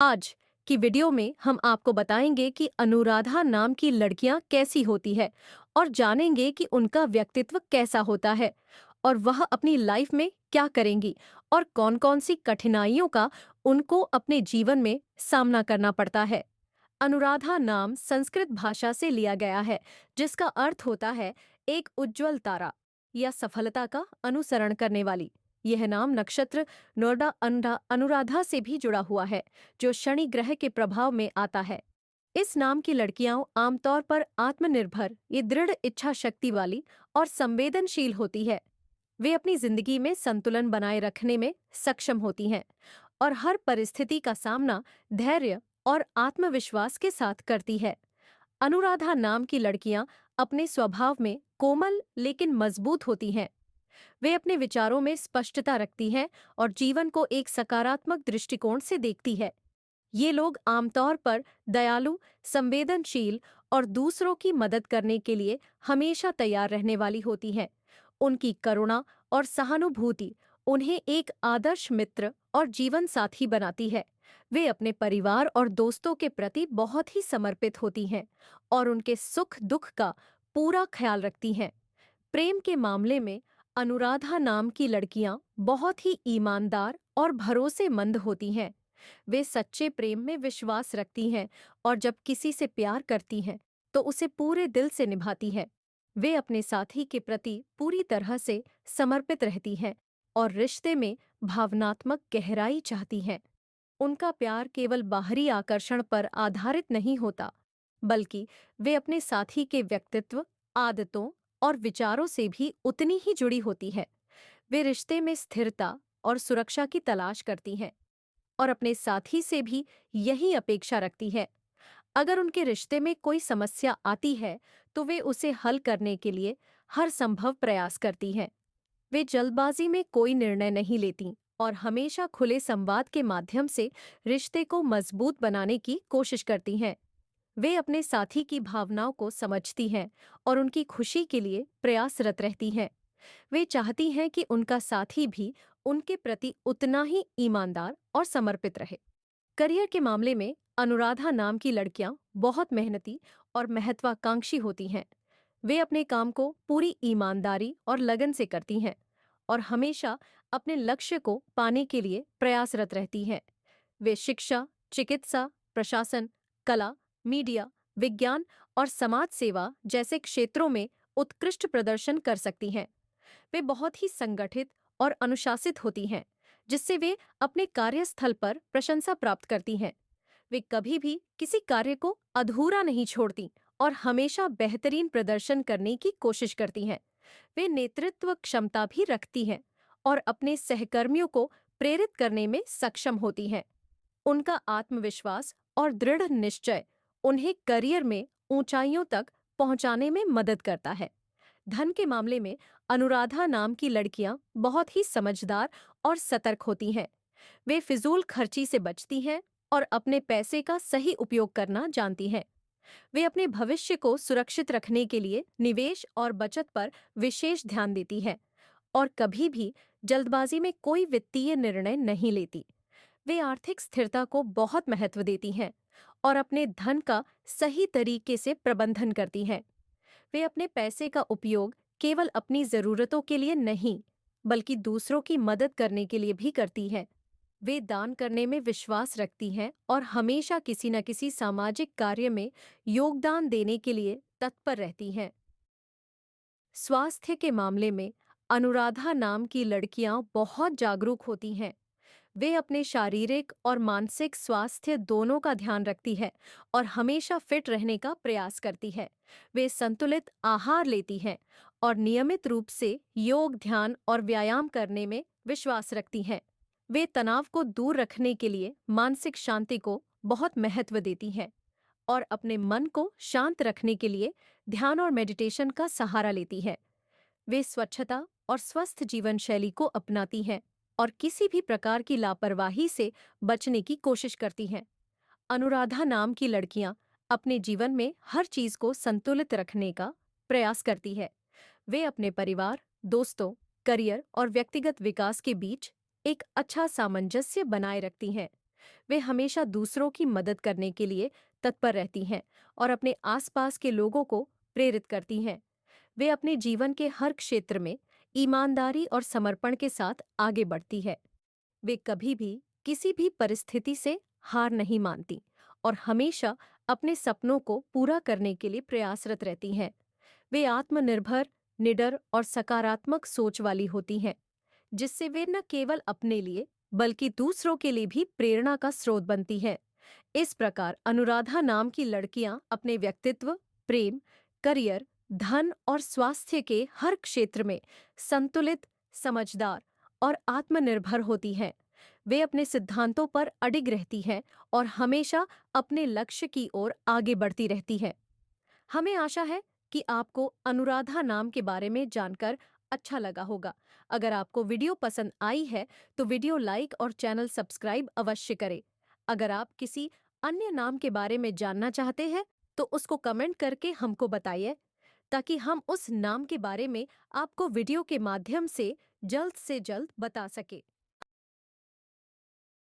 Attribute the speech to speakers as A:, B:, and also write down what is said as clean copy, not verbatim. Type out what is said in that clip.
A: आज की वीडियो में हम आपको बताएंगे कि अनुराधा नाम की लड़कियां कैसी होती है और जानेंगे कि उनका व्यक्तित्व कैसा होता है और वह अपनी लाइफ में क्या करेंगी और कौन-कौन सी कठिनाइयों का उनको अपने जीवन में सामना करना पड़ता है। अनुराधा नाम संस्कृत भाषा से लिया गया है, जिसका अर्थ होता है एक उज्जवल तारा या सफलता का अनुसरण करने वाली। यह नाम नक्षत्र नोरडा अनुराधा से भी जुड़ा हुआ है, जो शनि ग्रह के प्रभाव में आता है। इस नाम की लड़कियां आमतौर पर आत्मनिर्भर, ये दृढ़ इच्छा शक्ति वाली और संवेदनशील होती है। वे अपनी जिंदगी में संतुलन बनाए रखने में सक्षम होती हैं और हर परिस्थिति का सामना धैर्य और आत्मविश्वास के साथ करती है। अनुराधा नाम की लड़कियां अपने स्वभाव में कोमल लेकिन मजबूत होती हैं। वे अपने विचारों में स्पष्टता रखती हैं और जीवन को एक सकारात्मक दृष्टिकोण से देखती है। ये लोग आमतौर पर दयालु, संवेदनशील और दूसरों की मदद करने के लिए हमेशा तैयार रहने वाली होती हैं। उनकी करुणा और सहानुभूति उन्हें एक आदर्श मित्र और जीवन साथी बनाती है। वे अपने परिवार और दोस्तों के प्रति बहुत ही समर्पित होती हैं और उनके सुख दुख का पूरा ख्याल रखती हैं। प्रेम के मामले में अनुराधा नाम की लड़कियां बहुत ही ईमानदार और भरोसेमंद होती हैं। वे सच्चे प्रेम में विश्वास रखती हैं और जब किसी से प्यार करती हैं तो उसे पूरे दिल से निभाती हैं। वे अपने साथी के प्रति पूरी तरह से समर्पित रहती हैं और रिश्ते में भावनात्मक गहराई चाहती हैं। उनका प्यार केवल बाहरी आकर्षण पर आधारित नहीं होता, बल्कि वे अपने साथी के व्यक्तित्व, आदतों और विचारों से भी उतनी ही जुड़ी होती है। वे रिश्ते में स्थिरता और सुरक्षा की तलाश करती हैं और अपने साथी से भी यही अपेक्षा रखती है। अगर उनके रिश्ते में कोई समस्या आती है, तो वे उसे हल करने के लिए हर संभव प्रयास करती हैं। वे जल्दबाजी में कोई निर्णय नहीं लेती और हमेशा खुले संवाद के माध्यम से रिश्ते को मजबूत बनाने की कोशिश करती हैं। वे अपने साथी की भावनाओं को समझती हैं और उनकी खुशी के लिए प्रयासरत रहती हैं। वे चाहती हैं कि उनका साथी भी उनके प्रति उतना ही ईमानदार और समर्पित रहे। करियर के मामले में अनुराधा नाम की लड़कियां बहुत मेहनती और महत्वाकांक्षी होती हैं। वे अपने काम को पूरी ईमानदारी और लगन से करती हैं और हमेशा अपने लक्ष्य को पाने के लिए प्रयासरत रहती हैं। वे शिक्षा, चिकित्सा, प्रशासन, कला, मीडिया, विज्ञान और समाज सेवा जैसे क्षेत्रों में उत्कृष्ट प्रदर्शन कर सकती हैं। वे बहुत ही संगठित और अनुशासित होती हैं, जिससे वे अपने कार्यस्थल पर प्रशंसा प्राप्त करती हैं। वे कभी भी किसी कार्य को अधूरा नहीं छोड़ती और हमेशा बेहतरीन प्रदर्शन करने की कोशिश करती हैं। वे नेतृत्व क्षमता भी रखती हैं और अपने सहकर्मियों को प्रेरित करने में सक्षम होती हैं। उनका आत्मविश्वास और दृढ़ निश्चय उन्हें करियर में ऊंचाइयों तक पहुंचाने में मदद करता है। धन के मामले में अनुराधा नाम की लड़कियां बहुत ही समझदार और सतर्क होती हैं। वे फिजूल खर्ची से बचती हैं और अपने पैसे का सही उपयोग करना जानती हैं। वे अपने भविष्य को सुरक्षित रखने के लिए निवेश और बचत पर विशेष ध्यान देती हैं और कभी भी जल्दबाजी में कोई वित्तीय निर्णय नहीं लेती। वे आर्थिक स्थिरता को बहुत महत्व देती हैं और अपने धन का सही तरीके से प्रबंधन करती हैं। वे अपने पैसे का उपयोग केवल अपनी जरूरतों के लिए नहीं, बल्कि दूसरों की मदद करने के लिए भी करती हैं। वे दान करने में विश्वास रखती हैं और हमेशा किसी न किसी सामाजिक कार्य में योगदान देने के लिए तत्पर रहती हैं। स्वास्थ्य के मामले में अनुराधा नाम की लड़कियां बहुत जागरूक होती हैं। वे अपने शारीरिक और मानसिक स्वास्थ्य दोनों का ध्यान रखती है और हमेशा फिट रहने का प्रयास करती है। वे संतुलित आहार लेती हैं और नियमित रूप से योग, ध्यान और व्यायाम करने में विश्वास रखती हैं। वे तनाव को दूर रखने के लिए मानसिक शांति को बहुत महत्व देती हैं और अपने मन को शांत रखने के लिए ध्यान और मेडिटेशन का सहारा लेती है। वे स्वच्छता और स्वस्थ जीवन शैली को अपनाती हैं और किसी भी प्रकार की लापरवाही से बचने की कोशिश करती हैं। अनुराधा नाम की लड़कियां अपने जीवन में हर चीज को संतुलित रखने का प्रयास करती है। वे अपने परिवार, दोस्तों, करियर और व्यक्तिगत विकास के बीच एक अच्छा सामंजस्य बनाए रखती हैं। वे हमेशा दूसरों की मदद करने के लिए तत्पर रहती हैं और अपने आसपास के लोगों को प्रेरित करती हैं। वे अपने जीवन के हर क्षेत्र में ईमानदारी और समर्पण के साथ आगे बढ़ती है। वे कभी भी किसी भी परिस्थिति से हार नहीं मानती और हमेशा अपने सपनों को पूरा करने के लिए प्रयासरत रहती हैं। वे आत्मनिर्भर, निडर और सकारात्मक सोच वाली होती हैं, जिससे वे न केवल अपने लिए बल्कि दूसरों के लिए भी प्रेरणा का स्रोत बनती हैं। इस प्रकार अनुराधा नाम की लड़कियां अपने व्यक्तित्व, प्रेम, करियर, धन और स्वास्थ्य के हर क्षेत्र में संतुलित, समझदार और आत्मनिर्भर होती हैं। वे अपने सिद्धांतों पर अडिग रहती हैं और हमेशा अपने लक्ष्य की ओर आगे बढ़ती रहती हैं। हमें आशा है कि आपको अनुराधा नाम के बारे में जानकर अच्छा लगा होगा। अगर आपको वीडियो पसंद आई है तो वीडियो लाइक और चैनल सब्सक्राइब अवश्य करें। अगर आप किसी अन्य नाम के बारे में जानना चाहते हैं तो उसको कमेंट करके हमको बताइए, ताकि हम उस नाम के बारे में आपको वीडियो के माध्यम से जल्द बता सके।